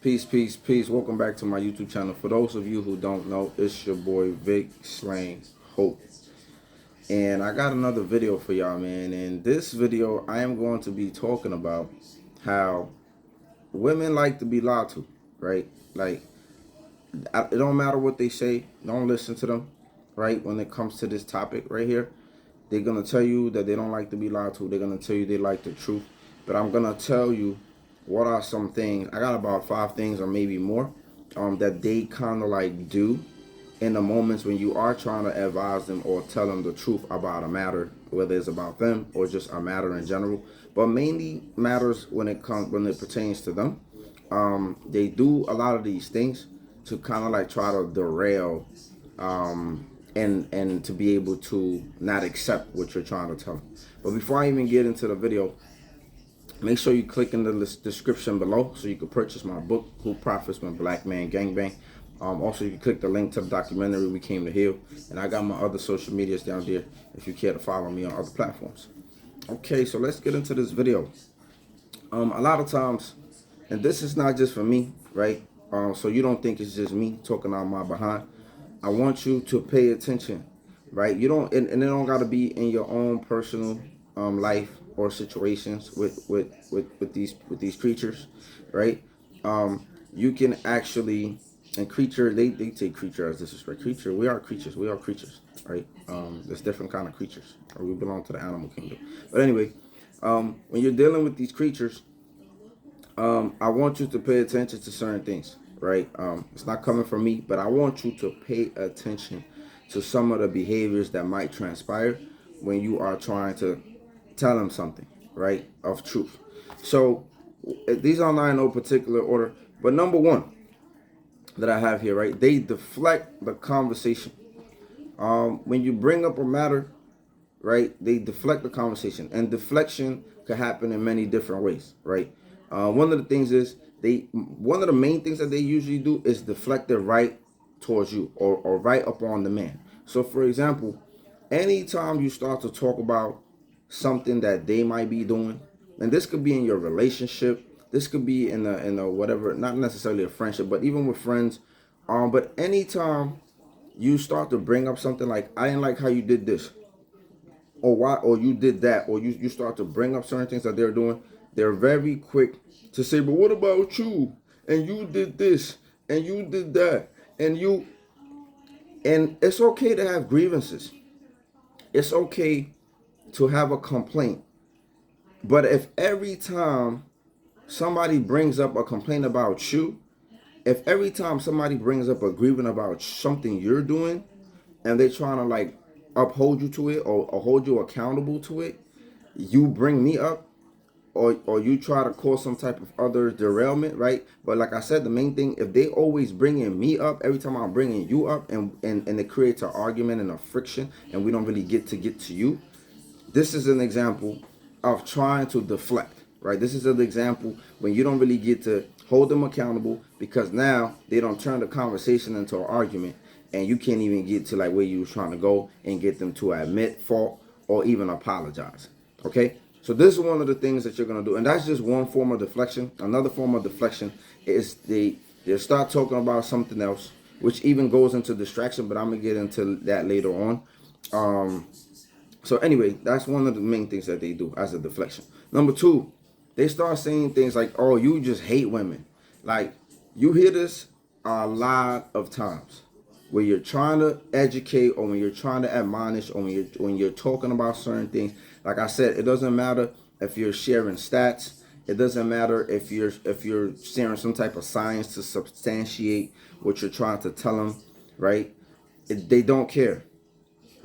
Peace, peace, peace. Welcome back to my YouTube channel. For those of you who don't know, it's your boy Vic Slang Hope. And I got another video for y'all, man. In this video, I am going to be talking about how women like to be lied to, right? Like, it don't matter what they say. Don't listen to them, right? When it comes to this topic right here, they're going to tell you that they don't like to be lied to. They're going to tell you they like the truth. But I'm going to tell you what are some things. I got about 5 things or maybe more that they kind of like do in the moments when you are trying to advise them or tell them the truth about a matter, whether it's about them or just a matter in general, but mainly matters when it pertains to them. They do a lot of these things to kind of like try to derail and to be able to not accept what you're trying to tell them. But before I even get into the video, make sure you click in the description below so you can purchase my book, Who Profits When Black Man Gangbang. Also, you can click the link to the documentary, We Came to Heal. And I got my other social medias down there if you care to follow me on other platforms. Okay, so let's get into this video. A lot of times, and this is not just for me, right? So you don't think it's just me talking out my behind. I want you to pay attention, right? You don't, and it don't got to be in your own personal life or situations with these creatures, right? You can actually, and creature, they take creature as disrespect. Creature, we are creatures, right? There's different kind of creatures. We belong to the animal kingdom. But anyway, when you're dealing with these creatures, I want you to pay attention to certain things, right? It's not coming from me, but I want you to pay attention to some of the behaviors that might transpire when you are trying to tell them something, right, of truth. So these are not in no particular order, but number one that I have here, right, they deflect the conversation. When you bring up a matter, right, they deflect the conversation, and deflection could happen in many different ways, right? One of the things is one of the main things that they usually do is deflect it right towards you or right up on the man. So for example, anytime you start to talk about something that they might be doing, and this could be in your relationship, this could be in a whatever, not necessarily a friendship, but even with friends, but anytime you start to bring up something like, I didn't like how you did this, or why, or you did that, or you start to bring up certain things that they're doing, they're very quick to say, but what about you, and you did this, and you did that, and it's okay to have grievances, it's okay to have a complaint. But if every time somebody brings up a complaint about you, if every time somebody brings up a grievance about something you're doing, and they're trying to like uphold you to it or hold you accountable to it, you bring me up, or you try to cause some type of other derailment, right? But like I said, the main thing, if they always bringing me up every time I'm bringing you up, and it creates an argument and a friction, and we don't really get to you, this is an example of trying to deflect, right? This is an example when you don't really get to hold them accountable, because now they don't turn the conversation into an argument, and you can't even get to like where you were trying to go and get them to admit fault or even apologize. Okay, so this is one of the things that you're gonna do, and that's just one form of deflection. Another form of deflection is they start talking about something else, which even goes into distraction, but I'm gonna get into that later on. So anyway, that's one of the main things that they do as a deflection. Number two, they start saying things like, oh, you just hate women. Like, you hear this a lot of times where you're trying to educate, or when you're trying to admonish, or when you're talking about certain things. Like I said, it doesn't matter if you're sharing stats. It doesn't matter if you're sharing some type of science to substantiate what you're trying to tell them, right? They don't care.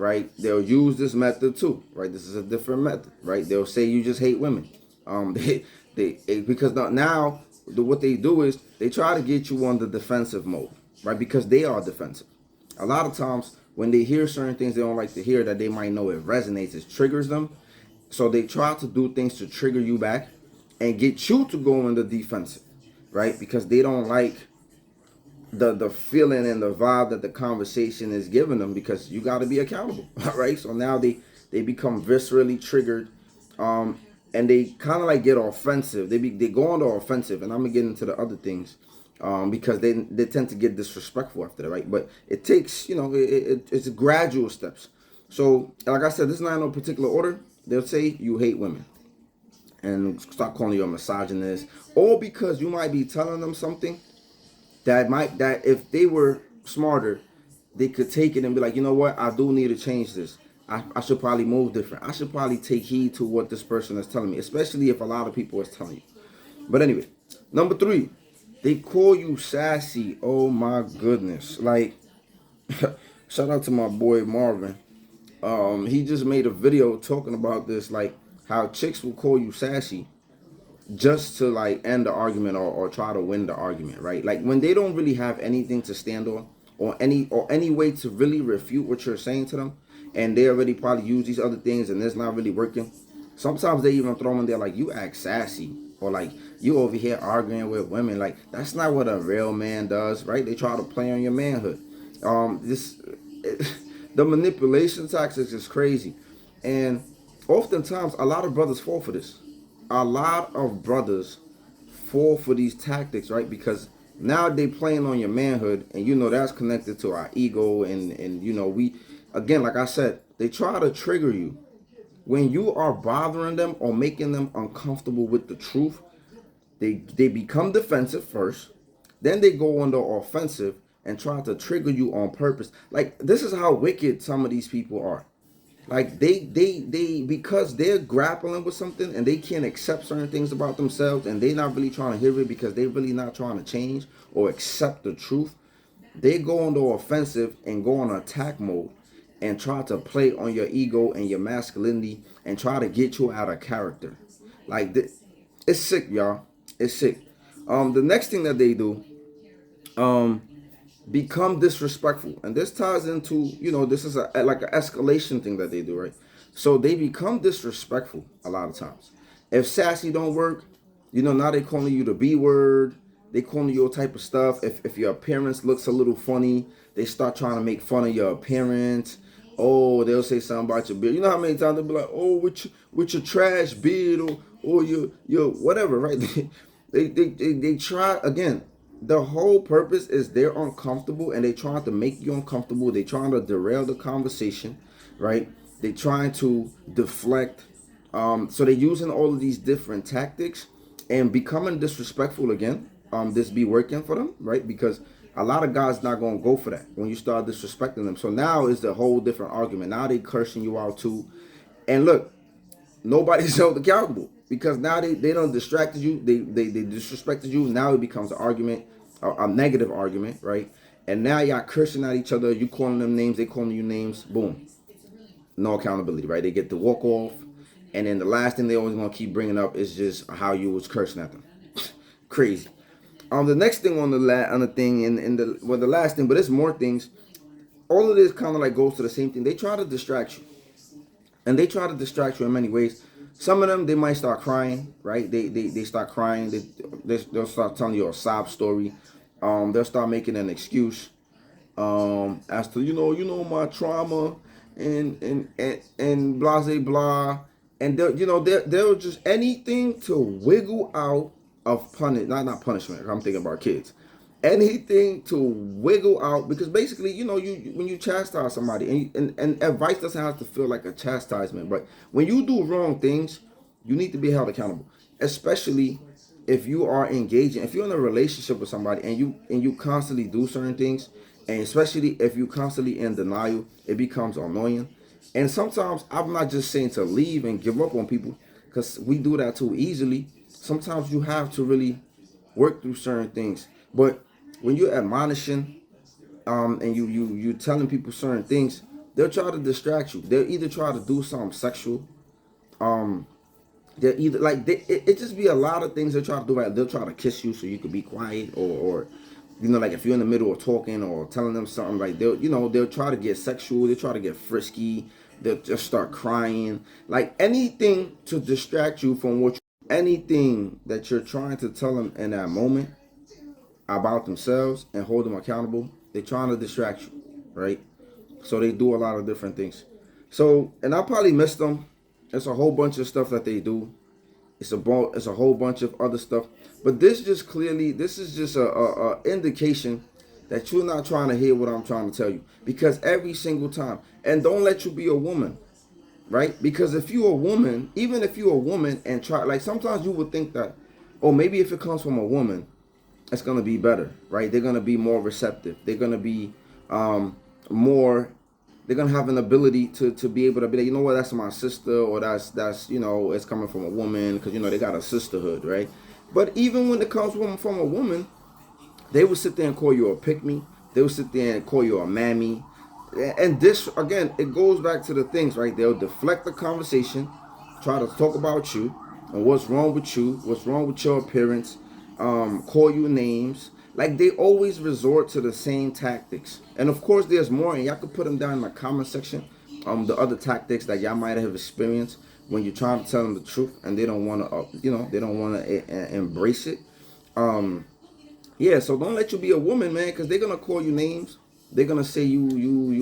Right, they'll use this method too. Right, this is a different method. Right, they'll say you just hate women. Because now what they do is they try to get you on the defensive mode. Right, because they are defensive. A lot of times when they hear certain things they don't like to hear, that they might know it resonates, it triggers them. So they try to do things to trigger you back and get you to go in the defensive. Right, because they don't like the feeling and the vibe that the conversation is giving them, because you got to be accountable. Right, so now they become viscerally triggered, and they kind of like get offensive. They go on the offensive, and I'm gonna get into the other things because they tend to get disrespectful after that, right? But it takes, it's gradual steps. So, like I said, this is not in no particular order. They'll say you hate women and start calling you a misogynist, or because you might be telling them something that if they were smarter, they could take it and be like, you know what, I do need to change this. I should probably move different. I should probably take heed to what this person is telling me, especially if a lot of people is telling you. But anyway, number 3, they call you sassy. Oh my goodness. Like, shout out to my boy Marvin. He just made a video talking about this, like how chicks will call you sassy just to like end the argument, or try to win the argument, right? Like when they don't really have anything to stand on, or any way to really refute what you're saying to them, and they already probably use these other things and it's not really working. Sometimes they even throw in there like, you act sassy, or like, you over here arguing with women. Like, that's not what a real man does, right? They try to play on your manhood. The manipulation tactics is crazy, and oftentimes a lot of brothers fall for this. A lot of brothers fall for these tactics, right? Because now they playing on your manhood, and that's connected to our ego, and we, again, like I said, they try to trigger you when you are bothering them or making them uncomfortable with the truth. They become defensive first, then they go on the offensive and try to trigger you on purpose. Like, this is how wicked some of these people are. Like, they because they're grappling with something and they can't accept certain things about themselves, and they're not really trying to hear it because they're really not trying to change or accept the truth. They go on the offensive and go on attack mode and try to play on your ego and your masculinity and try to get you out of character. Like, it's sick, y'all. It's sick. The next thing that they do, become disrespectful, and this ties into, this is like an escalation thing that they do, right? So they become disrespectful a lot of times. If sassy don't work, now they calling you the B word. They calling you all type of stuff. If your appearance looks a little funny, they start trying to make fun of your appearance. Oh, they'll say something about your beard. You know how many times they'll be like, oh, with your trash beard, or your whatever, right? They try again. The whole purpose is they're uncomfortable, and they trying to make you uncomfortable. They trying to derail the conversation, right? They trying to deflect. So they're using all of these different tactics and becoming disrespectful again. This be working for them, right? Because a lot of guys not gonna go for that when you start disrespecting them. So now it's a whole different argument. Now they cursing you out too. And look, nobody's held accountable because now they don't distracted you. They disrespected you. Now it becomes an argument, a negative argument, right? And now y'all cursing at each other. You calling them names, they calling you names. Boom, no accountability, right? They get to walk off, and then the last thing they always gonna keep bringing up is just how you was cursing at them. Crazy. The next thing on the thing, the last thing, but there's more things. All of this kind of like goes to the same thing. They try to distract you. And they try to distract you in many ways. Some of them, they might start crying, right? They start crying. They'll start telling you a sob story. They'll start making an excuse as to my trauma and blah blah blah. And they'll just anything to wiggle out of not punishment. I'm thinking about kids. Anything to wiggle out, because basically, you when you chastise somebody, and advice doesn't have to feel like a chastisement, but when you do wrong things, you need to be held accountable, especially if you are engaging, if you're in a relationship with somebody and you constantly do certain things, and especially if you constantly in denial, it becomes annoying. And sometimes I'm not just saying to leave and give up on people, because we do that too easily. Sometimes you have to really work through certain things. But when you're admonishing, and you telling people certain things, they'll try to distract you. They'll either try to do something sexual. They'll either it just be a lot of things they try to do. Right? They'll try to kiss you so you could be quiet, or like if you're in the middle of talking or telling them something, like they'll try to get sexual. They try to get frisky. They'll just start crying, like anything to distract you from anything that you're trying to tell them in that moment about themselves and hold them accountable. They're trying to distract you, right? So they do a lot of different things. So, and I probably missed them. There's a whole bunch of stuff that they do. It's a whole bunch of other stuff. But this is just a indication that you're not trying to hear what I'm trying to tell you. Because every single time, and don't let you be a woman, right? Because if you're a woman, even if you're a woman and try, like sometimes you would think that, oh, maybe if it comes from a woman, it's gonna be better, right? They're gonna be more receptive. They're gonna be more. They're gonna have an ability to be able to be like, you know what, that's my sister, or that's it's coming from a woman, because they got a sisterhood, right? But even when it comes from a woman, they would sit there and call you a pick me. They would sit there and call you a mammy. And this again, it goes back to the things, right? They'll deflect the conversation, try to talk about you and what's wrong with you, what's wrong with your appearance, call you names. Like they always resort to the same tactics. And of course, there's more, and y'all can put them down in the comment section. The other tactics that y'all might have experienced when you're trying to tell them the truth, and they don't want to, they don't want to embrace it. Yeah, so don't let you be a woman, man, because they're gonna call you names. They're gonna say you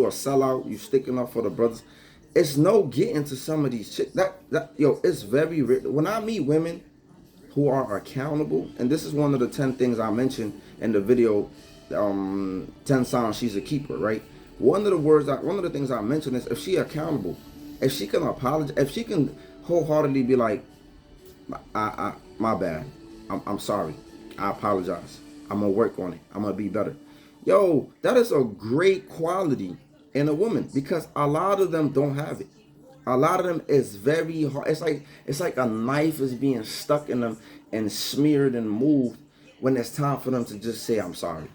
a sellout. You sticking up for the brothers. It's no getting to some of these chicks. It's very rare. When I meet women who are accountable, and this is one of the 10 things I mentioned in the video, 10 signs she's a keeper, right? One of the things I mentioned is if she accountable, if she can apologize, if she can wholeheartedly be like, my bad, I'm sorry, I apologize, I'm gonna work on it, I'm gonna be better. Yo, that is a great quality in a woman, because a lot of them don't have it. A lot of them is very hard. It's like a knife is being stuck in them and smeared and moved when it's time for them to just say, I'm sorry,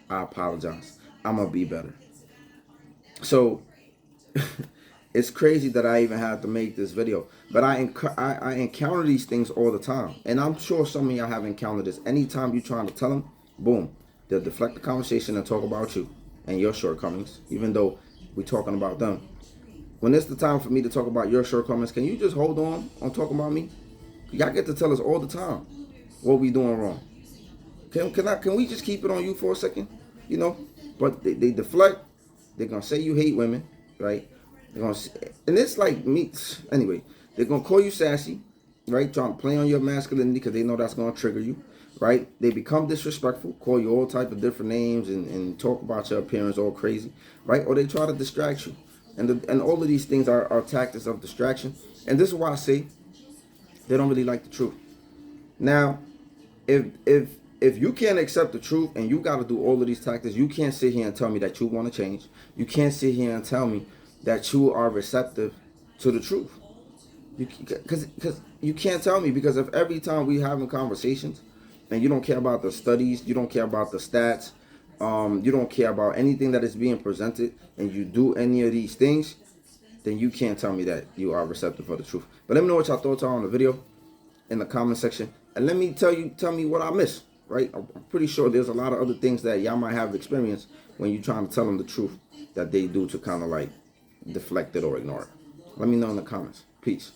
I apologize, I'm gonna be better. So it's crazy that I even had to make this video, but I encounter these things all the time, and I'm sure some of y'all have encountered this. Anytime you're trying to tell them, boom, they'll deflect the conversation and talk about you and your shortcomings, even though we're talking about them. When it's the time for me to talk about your shortcomings, can you just hold on talking about me? Y'all get to tell us all the time what we doing wrong. Can we just keep it on you for a second? But they deflect. They're gonna say you hate women, right? And it's like me. Anyway, they're gonna call you sassy, right? Trying to play on your masculinity because they know that's gonna trigger you, right? They become disrespectful, call you all type of different names and talk about your appearance all crazy, right? Or they try to distract you. And all of these things are tactics of distraction. And this is why I say they don't really like the truth. Now, if you can't accept the truth and you got to do all of these tactics, you can't sit here and tell me that you want to change. You can't sit here and tell me that you are receptive to the truth. Because you can't tell me, because if every time we having conversations and you don't care about the studies, you don't care about the stats, you don't care about anything that is being presented, and you do any of these things, then you can't tell me that you are receptive for the truth. But let me know what y'all thoughts are on the video in the comment section, and let me tell me what I missed, right? I'm pretty sure there's a lot of other things that y'all might have experienced when you're trying to tell them the truth that they do to kind of like deflect it or ignore it. Let me know in the comments. Peace.